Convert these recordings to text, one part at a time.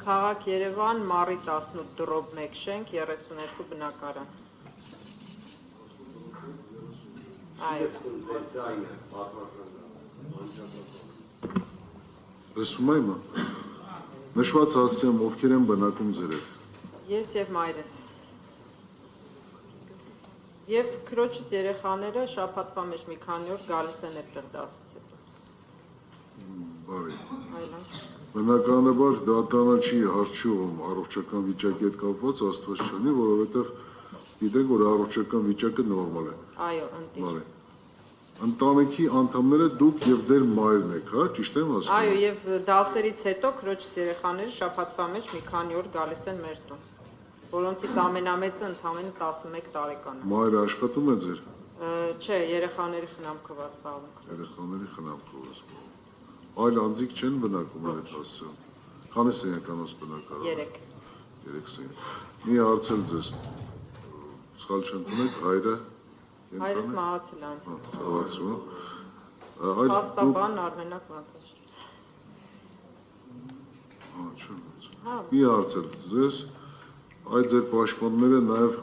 Քաղաք Երևան, Մարի 18/1 շենք, 32 բնակարան։ Այո։ Լսում եմ։ Նշված հասցեմ ովքեր են բնակում ձեր հետ։ Ես եւ մայրս։ Եվ քրոջս երեխաները շաբաթվա մեջ մի քանի օր գալիս են այդտեղ դասից հետո։ Բարի։ Այլն։ Բնականաբար դատանը չի հարցում առողջական վիճակի հետ կապված աստված չանի, որովհետև գիտենք, որ առողջական վիճակը նորմալ է։ Այո, ընտիր։ Բարի։ Ընտանիքի անդամները դուք եւ ձեր մայրն եք, հա, ճիշտ եմ ասում։ Այո, եւ դասերից հետո քրոջս երեխաները շաբաթվա մեջ մի քանի օր գալիս են մեր տուն, որոնցից ամենամեծը ընդամենը 11 տարեկան է։ Մայրը աշխատում է ձեր։ Չէ, երեխաների խնամքով զբաղվում։ Երեխաների խնամքով զբաղվում։ Այլ անձիկ չեն բնակում այդ հասցեում։ Քանի սենյականոց բնակարան։ 3 սենյակ։ Մի հարցել ձեզ։ Սխալ չընդունեք, հայրը Հայրս մահացել է։ Ցավացում։ Փաստաբան Արմենակ Մակաշ։ Մի հարցել ձեզ, այդ ձեր պաշտպանները նաև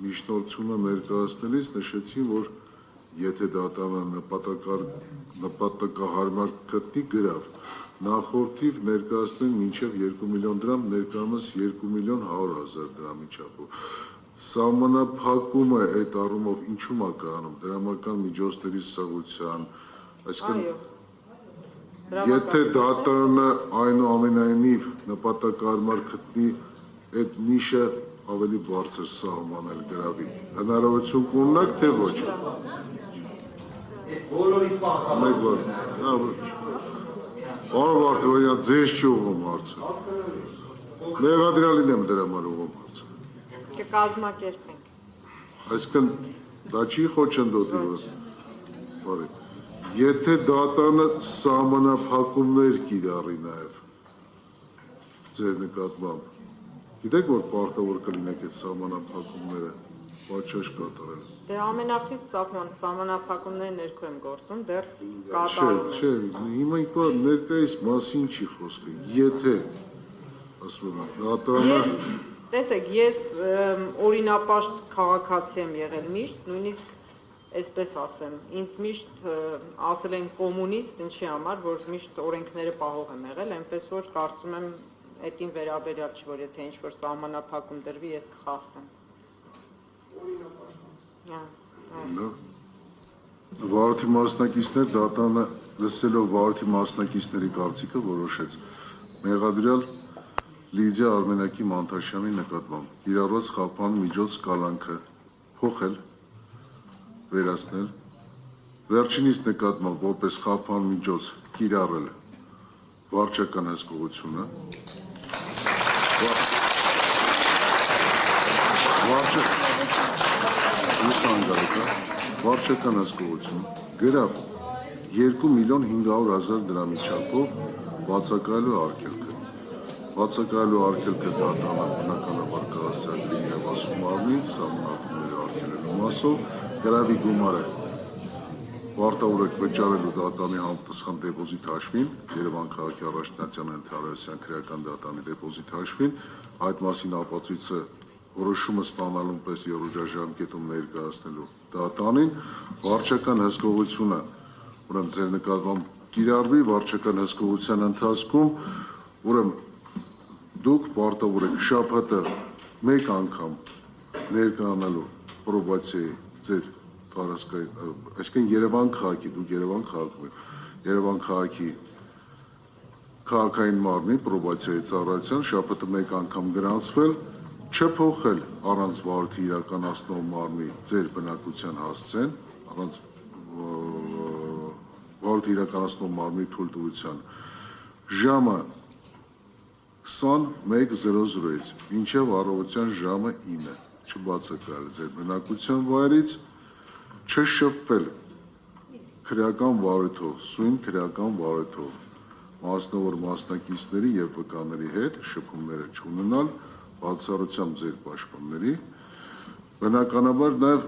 միջնորդությունը ներկայացնելիս նշեցին, որ եթե դատանը նպատակահարմար գտնի գրավ, նախորդիվ ներկայացնեն մինչև 2 միլիոն դրամ, ներկայումս 2 միլիոն 100,000 դրամի չափով։ Սահմանափակումը այդ առումով ինչու՞մ է կանում, դրամական միջոցների սղության, այսինքն եթե դատարանը այնուամենայնիվ նպատակահարմար գտնի այդ նիշը ավելի բարձր սահմանել գրավի, հնարավորություն կունենաք, թե ոչ։ Պարոն Վարդանյան, ձեզ չի ուղղում հարցը։ Մեղադրյալին եմ դրա համար ուղղում հարցը։ Կկազմակերպենք։ Այսինքն դա չի խոչընդոտի, որ եթե դատանը սահմանափակումներ կիրառի նաև ձեր նկատմամբ, գիտեք, որ պարտավոր կլինեք այդ սահմանափակումները պատշաճ կատարել։ Դե ամենախիստ սահմանափակումների ներքո եմ գործում, դեռ կատարում եմ։ Չէ, հիմա ներկայիս մասին չի խոսքը, եթե ասում եմ, դատանը Տեսեք, ես օրինապաշտ քաղաքացի եմ եղել միշտ, նույնիսկ այսպես ասեմ, ինձ միշտ ասել են կոմունիստ, ինչի համար, որ միշտ օրենքները պահող եմ եղել, այնպես որ կարծում եմ այդին վերաբերյալ չի, որ եթե ինչ-որ սահմանափակում դրվի, ես կխախտեմ։ Վարորդի մասնակիցներ դատանը լսելով վարորդի մասնակիցների կարծիքը որոշեց մեղադրյալ Լիդիա Արմենակի Մանթաշյանի նկատմամբ կիրառված խափան միջոց կալանքը փոխել, վերացնել, վերջինիս նկատմամբ որպես խափան միջոց կիրառել վարչական հսկողությունը, վարչական հսկողություն գրավ 2 միլիոն 500,000 դրամի չափով բացակայելու արգելքը։ Բացակայելու արգելքը դատանը բնականաբար կհասցրի երևացում մարմնին, սահմանափակումների արգելելու մասով, գրավի գումարը պարտավոր եք վճարելու դատանի համապատասխան դեպոզիտ հաշվին, Երևան քաղաքի առաջնահերթության Թարասյան քրեական դատանի դեպոզիտ հաշվին, այդ մասին ապացույցը որոշումը ստանալուն պես երրորդաժամկետում ներկայացնելու դատանին, վարչական հսկողությունը, ուրեմն ձեր նկատմամբ կիրառվի վարչական հսկողության ընթացքում, ուրեմն դուք պարտավոր եք շաբաթը մեկ անգամ ներկայանալու պրոբացիայի ձեր տարածքային, այսինքն Երևան քաղաքի, դուք Երևան քաղաքում եք, Երևան քաղաքի քաղաքային մարմնի պրոբացիայի ծառայության շաբաթը մեկ անգամ գրանցվել, չփոխել առանց վարորդի իրականացնող մարմնի ձեր բնակության հասցեն, առանց վարորդի իրականացնող մարմնի թույլտվության ժամը 21:00-ից մինչև առավոտյան ժամը 9 չբացակայել ձեր բնակության վայրից, չշփվել քրեական վարույթով, սույն քրեական վարույթով, մասնավոր մասնակիցների եւ վկաների հետ շփումները չունենալ, բացառությամբ ձեր պաշտպանների, բնականաբար նաեւ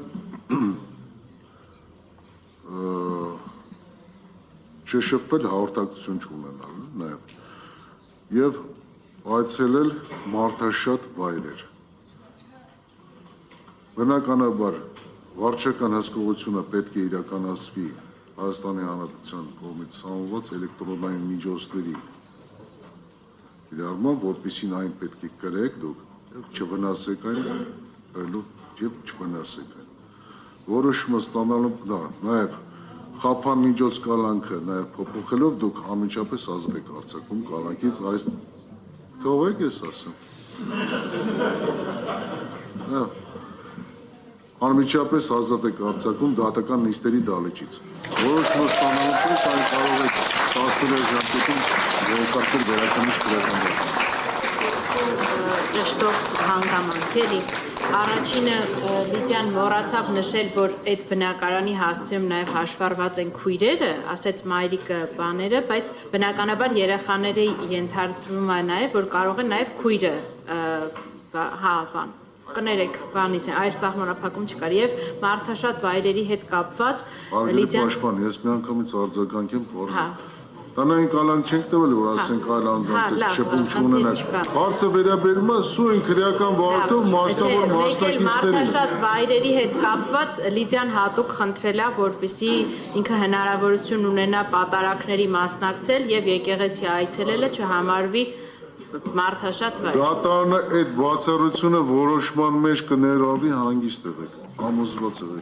չշփվել հաղորդակցություն չունենալ նաեւ եւ այցելել մարդաշատ վայրեր։ Բնականաբար վարչական հսկողությունը պետք է իրականացվի Հայաստանի Հանրապետության կողմից սահմանված էլեկտրոնային միջոցների իրարմամբ, որպեսզի այն պետք է կրեք դուք եւ չվնասեք այն, եւ չվնասեք այն։ Որոշումը ստանալու դա նաեւ խափան միջոց կալանքը նաեւ փոփոխելով դուք անմիջապես ազատ եք արձակում կալանքից այս թողեք ես ասեմ։ Անմիջապես ազատ եք արձակում դատական նիստերի դալիճից։ Որոշումը ստանալուց այն կարող եք 10 ժամկետում վերականգնել վերականգնիչ քրեական։ Ճշտով հանգամանք էլի։ Առաջինը Լիդիան մոռացավ նշել, որ այդ բնակարանի հասցեում նաև հաշվառված են քույրերը, ասեց մայրիկը բաները, բայց բնականաբար երեխաների ենթադրվում է նաև, որ կարող է նաև քույրը կներեք բանից է, այլ սահմանափակում չկար եւ մարդաշատ վայրերի հետ կապված Լիդիան պաշտպան, ես մի անգամից արձագանքեմ կորզը։ Կանային կալանք չենք տվել, որ ասենք այլ անձանց շփում չունենանք։ Հարցը վերաբերում է սույն քրեական վարդով մասնավոր մասնակիցներին։ Մարդաշատ վայրերի հետ կապված Լիդիան հատուկ խնդրել է, որպեսզի ինքը հնարավորություն ունենա պատարակների մասնակցել եւ եկեղեցի այցելելը չհամարվի մարդաշատ վայր։ Դատարանը այդ բացառությունը որոշման մեջ կներառվի հանգիստ եղեք, ամուսնված եղեք։